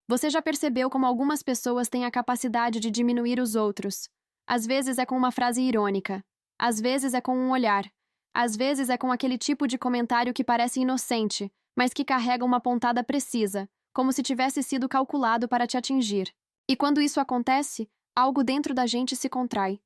Você já percebeu como algumas pessoas têm a capacidade de diminuir os outros? Às vezes é com uma frase irônica, às vezes é com um olhar, às vezes é com aquele tipo de comentário que parece inocente, mas que carrega uma pontada precisa, como se tivesse sido calculado para te atingir. E quando isso acontece, algo dentro da gente se contrai.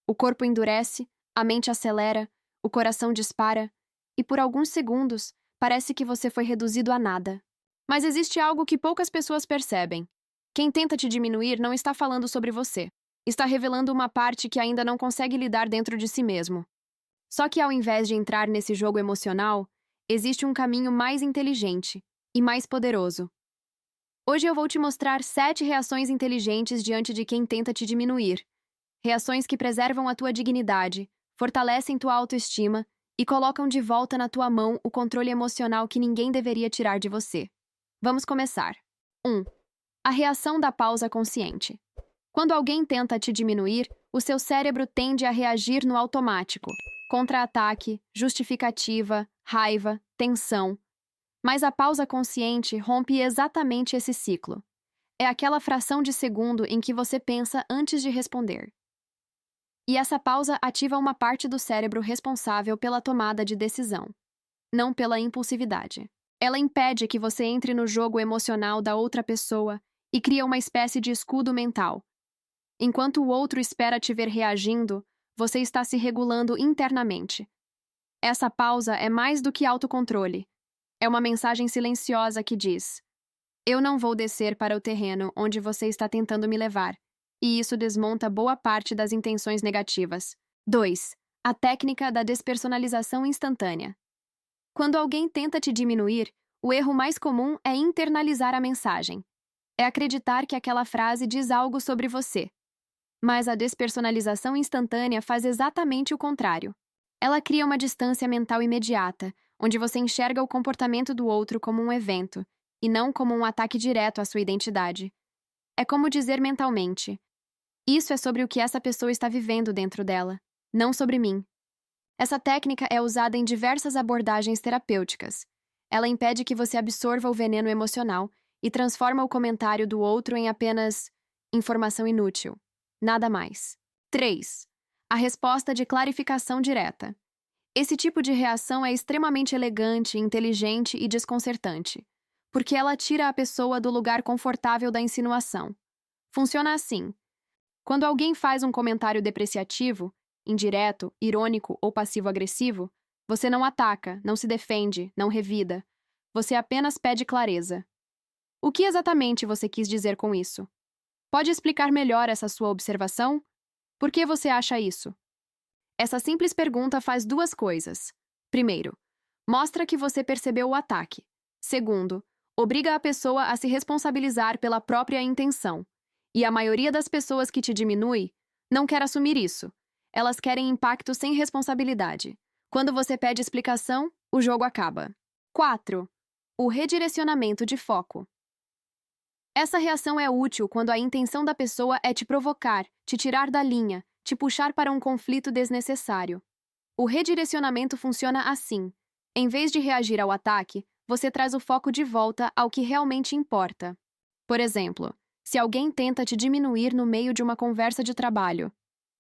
O corpo endurece, a mente acelera, o coração dispara, e por alguns segundos, parece que você foi reduzido a nada. Mas existe algo que poucas pessoas percebem. Quem tenta te diminuir não está falando sobre você. Está revelando uma parte que ainda não consegue lidar dentro de si mesmo. Só que ao invés de entrar nesse jogo emocional, existe um caminho mais inteligente e mais poderoso. Hoje eu vou te mostrar 7 reações inteligentes diante de quem tenta te diminuir. Reações que preservam a tua dignidade, fortalecem tua autoestima e colocam de volta na tua mão o controle emocional que ninguém deveria tirar de você. Vamos começar. 1. A reação da pausa consciente. Quando alguém tenta te diminuir, o seu cérebro tende a reagir no automático. Contra-ataque, justificativa, raiva, tensão. Mas a pausa consciente rompe exatamente esse ciclo. É aquela fração de segundo em que você pensa antes de responder. E essa pausa ativa uma parte do cérebro responsável pela tomada de decisão, não pela impulsividade. Ela impede que você entre no jogo emocional da outra pessoa e cria uma espécie de escudo mental. Enquanto o outro espera te ver reagindo, você está se regulando internamente. Essa pausa é mais do que autocontrole. É uma mensagem silenciosa que diz: eu não vou descer para o terreno onde você está tentando me levar, e isso desmonta boa parte das intenções negativas. 2. A técnica da despersonalização instantânea. Quando alguém tenta te diminuir, o erro mais comum é internalizar a mensagem. É acreditar que aquela frase diz algo sobre você. Mas a despersonalização instantânea faz exatamente o contrário. Ela cria uma distância mental imediata, onde você enxerga o comportamento do outro como um evento, e não como um ataque direto à sua identidade. É como dizer mentalmente: isso é sobre o que essa pessoa está vivendo dentro dela, não sobre mim. Essa técnica é usada em diversas abordagens terapêuticas. Ela impede que você absorva o veneno emocional e transforma o comentário do outro em apenas informação inútil. Nada mais. 3. A resposta de clarificação direta. Esse tipo de reação é extremamente elegante, inteligente e desconcertante, porque ela tira a pessoa do lugar confortável da insinuação. Funciona assim: quando alguém faz um comentário depreciativo, indireto, irônico ou passivo-agressivo, você não ataca, não se defende, não revida. Você apenas pede clareza. O que exatamente você quis dizer com isso? Pode explicar melhor essa sua observação? Por que você acha isso? Essa simples pergunta faz duas coisas. Primeiro, mostra que você percebeu o ataque. Segundo, obriga a pessoa a se responsabilizar pela própria intenção. E a maioria das pessoas que te diminui não quer assumir isso. Elas querem impacto sem responsabilidade. Quando você pede explicação, o jogo acaba. 4. O redirecionamento de foco. Essa reação é útil quando a intenção da pessoa é te provocar, te tirar da linha, te puxar para um conflito desnecessário. O redirecionamento funciona assim. Em vez de reagir ao ataque, você traz o foco de volta ao que realmente importa. Por exemplo, se alguém tenta te diminuir no meio de uma conversa de trabalho,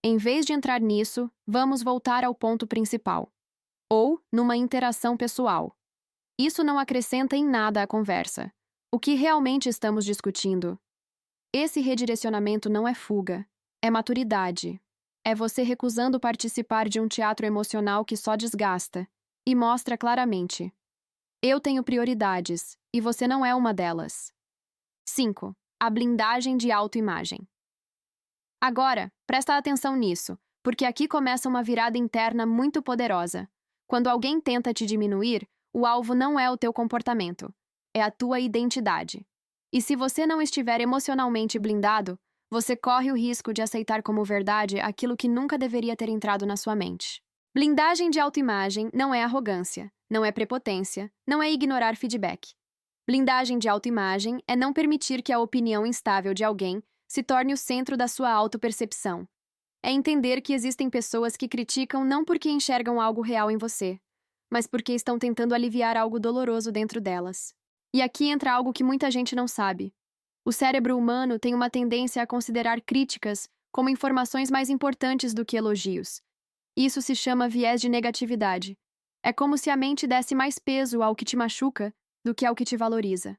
em vez de entrar nisso, vamos voltar ao ponto principal. Ou numa interação pessoal. Isso não acrescenta em nada à conversa. O que realmente estamos discutindo? Esse redirecionamento não é fuga, é maturidade. É você recusando participar de um teatro emocional que só desgasta e mostra claramente: eu tenho prioridades, e você não é uma delas. 5. A blindagem de autoimagem. Agora, presta atenção nisso, porque aqui começa uma virada interna muito poderosa. Quando alguém tenta te diminuir, o alvo não é o teu comportamento, é a tua identidade. E se você não estiver emocionalmente blindado, você corre o risco de aceitar como verdade aquilo que nunca deveria ter entrado na sua mente. Blindagem de autoimagem não é arrogância, não é prepotência, não é ignorar feedback. Blindagem de autoimagem é não permitir que a opinião instável de alguém se torne o centro da sua autopercepção. É entender que existem pessoas que criticam não porque enxergam algo real em você, mas porque estão tentando aliviar algo doloroso dentro delas. E aqui entra algo que muita gente não sabe. O cérebro humano tem uma tendência a considerar críticas como informações mais importantes do que elogios. Isso se chama viés de negatividade. É como se a mente desse mais peso ao que te machuca do que ao que te valoriza.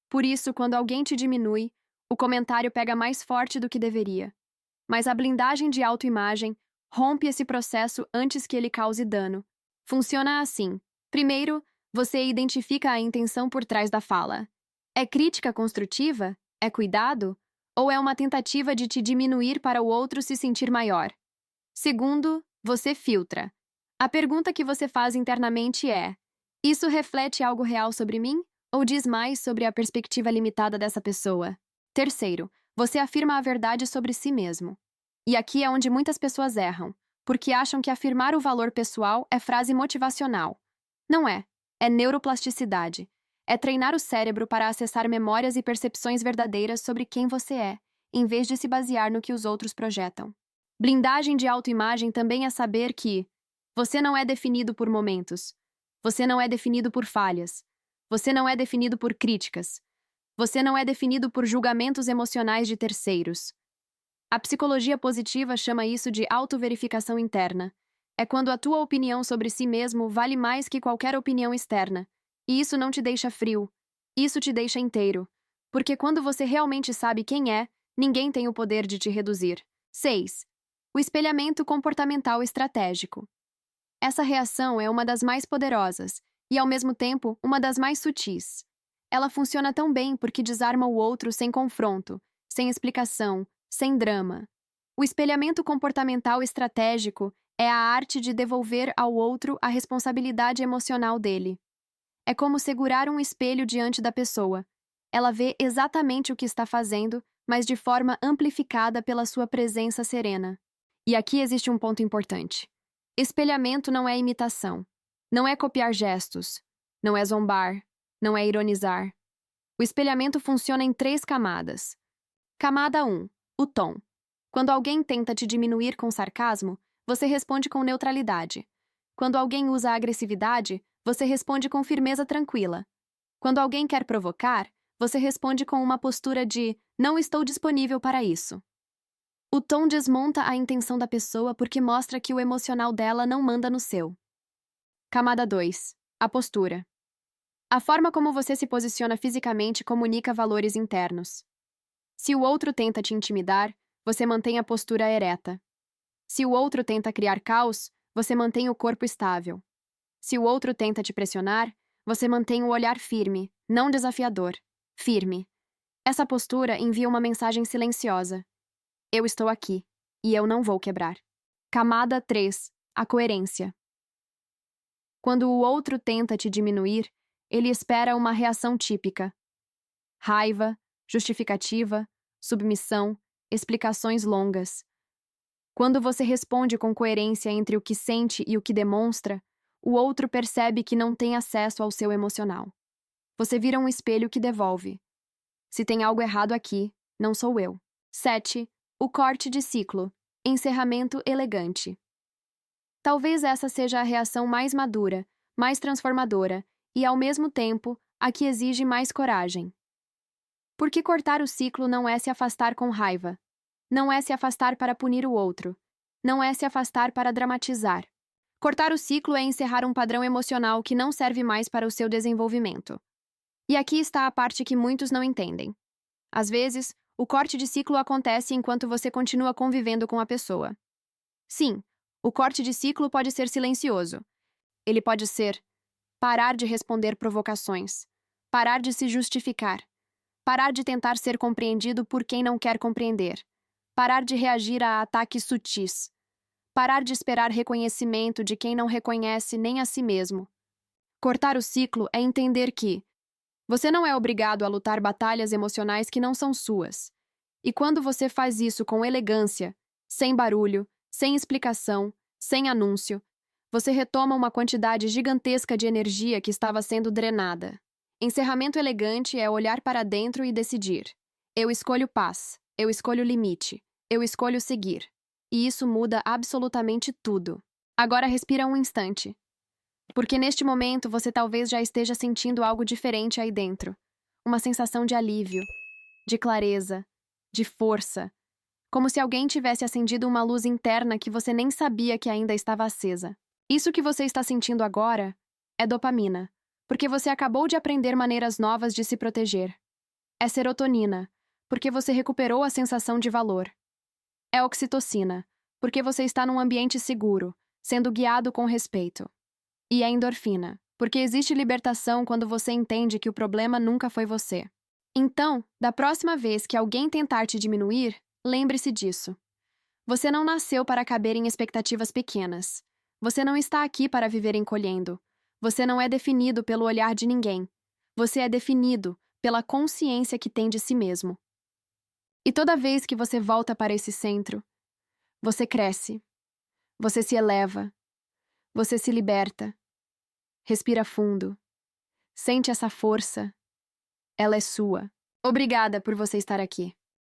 Por isso, quando alguém te diminui, o comentário pega mais forte do que deveria. Mas a blindagem de autoimagem rompe esse processo antes que ele cause dano. Funciona assim. Primeiro, você identifica a intenção por trás da fala. É crítica construtiva? É cuidado? Ou é uma tentativa de te diminuir para o outro se sentir maior? Segundo, você filtra. A pergunta que você faz internamente é: isso reflete algo real sobre mim? Ou diz mais sobre a perspectiva limitada dessa pessoa? Terceiro, você afirma a verdade sobre si mesmo. E aqui é onde muitas pessoas erram, porque acham que afirmar o valor pessoal é frase motivacional. Não é. É neuroplasticidade. É treinar o cérebro para acessar memórias e percepções verdadeiras sobre quem você é, em vez de se basear no que os outros projetam. Blindagem de autoimagem também é saber que você não é definido por momentos. Você não é definido por falhas. Você não é definido por críticas. Você não é definido por julgamentos emocionais de terceiros. A psicologia positiva chama isso de autoverificação interna. É quando a tua opinião sobre si mesmo vale mais que qualquer opinião externa. E isso não te deixa frio. Isso te deixa inteiro. Porque quando você realmente sabe quem é, ninguém tem o poder de te reduzir. 6. O espelhamento comportamental estratégico. Essa reação é uma das mais poderosas e, ao mesmo tempo, uma das mais sutis. Ela funciona tão bem porque desarma o outro sem confronto, sem explicação, sem drama. O espelhamento comportamental estratégico é a arte de devolver ao outro a responsabilidade emocional dele. É como segurar um espelho diante da pessoa. Ela vê exatamente o que está fazendo, mas de forma amplificada pela sua presença serena. E aqui existe um ponto importante. Espelhamento não é imitação. Não é copiar gestos. Não é zombar. Não é ironizar. O espelhamento funciona em 3 camadas. Camada 1. O tom. Quando alguém tenta te diminuir com sarcasmo, você responde com neutralidade. Quando alguém usa agressividade, você responde com firmeza tranquila. Quando alguém quer provocar, você responde com uma postura de "não estou disponível para isso". O tom desmonta a intenção da pessoa porque mostra que o emocional dela não manda no seu. Camada 2. A postura. A forma como você se posiciona fisicamente comunica valores internos. Se o outro tenta te intimidar, você mantém a postura ereta. Se o outro tenta criar caos, você mantém o corpo estável. Se o outro tenta te pressionar, você mantém o olhar firme, não desafiador. Firme. Essa postura envia uma mensagem silenciosa. Eu estou aqui, e eu não vou quebrar. Camada 3. A coerência. Quando o outro tenta te diminuir, ele espera uma reação típica. Raiva, justificativa, submissão, explicações longas. Quando você responde com coerência entre o que sente e o que demonstra, o outro percebe que não tem acesso ao seu emocional. Você vira um espelho que devolve. Se tem algo errado aqui, não sou eu. 7. O corte de ciclo. Encerramento elegante. Talvez essa seja a reação mais madura, mais transformadora e, ao mesmo tempo, a que exige mais coragem. Porque cortar o ciclo não é se afastar com raiva. Não é se afastar para punir o outro. Não é se afastar para dramatizar. Cortar o ciclo é encerrar um padrão emocional que não serve mais para o seu desenvolvimento. E aqui está a parte que muitos não entendem. Às vezes, o corte de ciclo acontece enquanto você continua convivendo com a pessoa. Sim, o corte de ciclo pode ser silencioso. Ele pode ser parar de responder provocações, parar de se justificar, parar de tentar ser compreendido por quem não quer compreender, parar de reagir a ataques sutis, parar de esperar reconhecimento de quem não reconhece nem a si mesmo. Cortar o ciclo é entender que você não é obrigado a lutar batalhas emocionais que não são suas. E quando você faz isso com elegância, sem barulho, sem explicação, sem anúncio, você retoma uma quantidade gigantesca de energia que estava sendo drenada. Encerramento elegante é olhar para dentro e decidir. Eu escolho paz, eu escolho limite, eu escolho seguir. E isso muda absolutamente tudo. Agora respira um instante. Porque neste momento você talvez já esteja sentindo algo diferente aí dentro. Uma sensação de alívio. de clareza, de força, como se alguém tivesse acendido uma luz interna que você nem sabia que ainda estava acesa. Isso que você está sentindo agora é dopamina, porque você acabou de aprender maneiras novas de se proteger. É serotonina, porque você recuperou a sensação de valor. É oxitocina, porque você está num ambiente seguro, sendo guiado com respeito. E é endorfina, porque existe libertação quando você entende que o problema nunca foi você. Então, da próxima vez que alguém tentar te diminuir, lembre-se disso. Você não nasceu para caber em expectativas pequenas. Você não está aqui para viver encolhendo. Você não é definido pelo olhar de ninguém. Você é definido pela consciência que tem de si mesmo. E toda vez que você volta para esse centro, você cresce, você se eleva, você se liberta, respira fundo, sente essa força, ela é sua. Obrigada por você estar aqui.